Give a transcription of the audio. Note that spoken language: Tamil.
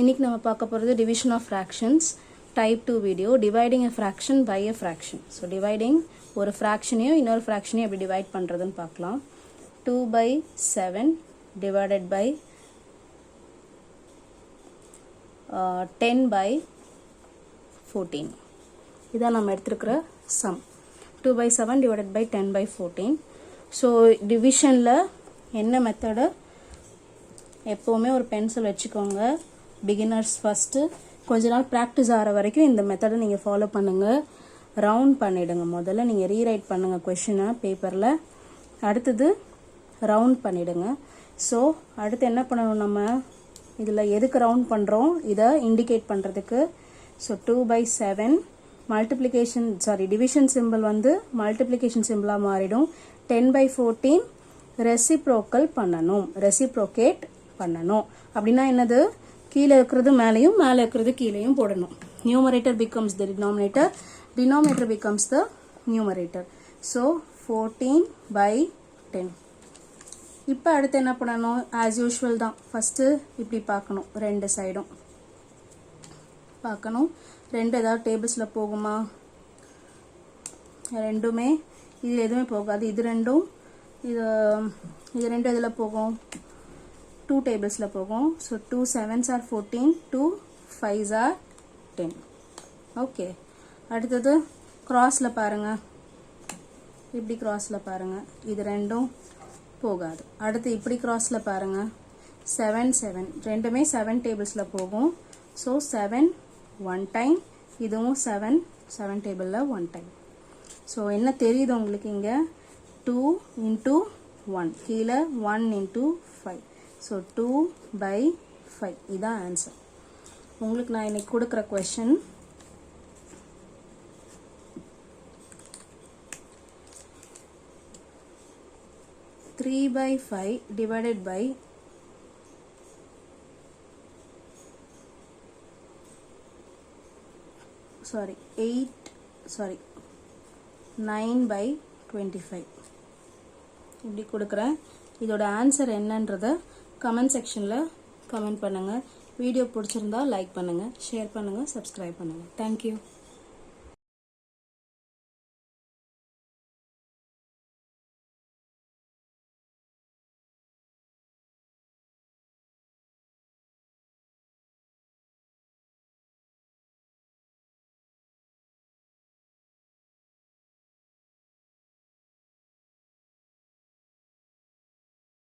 இன்னைக்கு நம்ம பார்க்க போகிறது division of fractions type 2 video dividing a fraction by a fraction. So dividing ஒரு fractionையும் இன்னொரு fractionையும் எப்படி divide பண்றதுன்னு பார்க்கலாம். 2 by 7 divided by 10 by 14. இதான் நம்ம எடுத்துக்கிற sum. 2 by 7 divided by 10 by 14. So divisionல என்ன மெத்தட்? எப்பவுமே ஒரு பென்சில் வச்சுக்கோங்க. பிகினர்ஸ் ஃபர்ஸ்ட் கொஞ்ச நாள் பிராக்டிஸ் ஆகிற வரைக்கும் இந்த மெத்தடை நீங்கள் ஃபாலோ பண்ணுங்க. ரவுண்ட் பண்ணிடுங்க. முதல்ல நீங்கள் ரீரைட் பண்ணுங்க கொஷினை பேப்பரில். அடுத்தது ரவுண்ட் பண்ணிடுங்க. ஸோ அடுத்து என்ன பண்ணணும், நம்ம இதில் எதுக்கு ரவுண்ட் பண்ணுறோம் இதை இண்டிகேட் பண்ணுறதுக்கு. So 2 by 7 multiplication division simple வந்து மல்டிப்ளிகேஷன் சிம்பிளாக மாறிடும். 10 by 14 ரெசிப்ரோக்கல் பண்ணணும், ரெசிப்ரோகேட் பண்ணணும். அப்படின்னா என்னது, கீழே இருக்கிறது மேலேயும் மேலே இருக்கிறது கீழேயும் போடணும். Numerator becomes the denominator, denominator becomes the numerator. So 14 by 10. இப்போ அடுத்து என்ன பண்ணணும், as usual தான். ஃபர்ஸ்ட் இப்படி பார்க்கணும், ரெண்டு சைடும் பார்க்கணும். ரெண்டு ஏதாவது டேபிள்ஸில் போகுமா? ரெண்டுமே இதில் எதுவுமே போகாது. இது ரெண்டும் இது ரெண்டும் இதில் போகும், 2 டேபிள்ஸில் போகும். So 2 7s are 14, 2 5s are 10. Okay, அடுத்தது கிராஸில் பாருங்கள், இப்படி கிராஸில் பாருங்கள், இது ரெண்டும் போகாது. அடுத்து இப்படி கிராஸில் பாருங்கள், 7 7 ரெண்டுமே 7 டேபிள்ஸில் போகும். ஸோ 7 1 டைம், இதுவும் 7 7 டேபிளில் 1 டைம். ஸோ என்ன தெரியுது உங்களுக்கு இங்கே, 2 into 1, கீழே 1 into 5. ஸோ 2 by 5 இதான் ஆன்சர். உங்களுக்கு நான் இன்னைக்கு கொடுக்குற question three by 5 divided by 9 by 25 இப்படி கொடுக்குறேன். இதோட ஆன்சர் என்னன்றத கமெண்ட் செக்ஷனில் கமெண்ட் பண்ணுங்கள். வீடியோ பிடிச்சிருந்தா லைக் பண்ணுங்கள், ஷேர் பண்ணுங்கள், சப்ஸ்கிரைப் பண்ணுங்கள். தேங்க்யூ.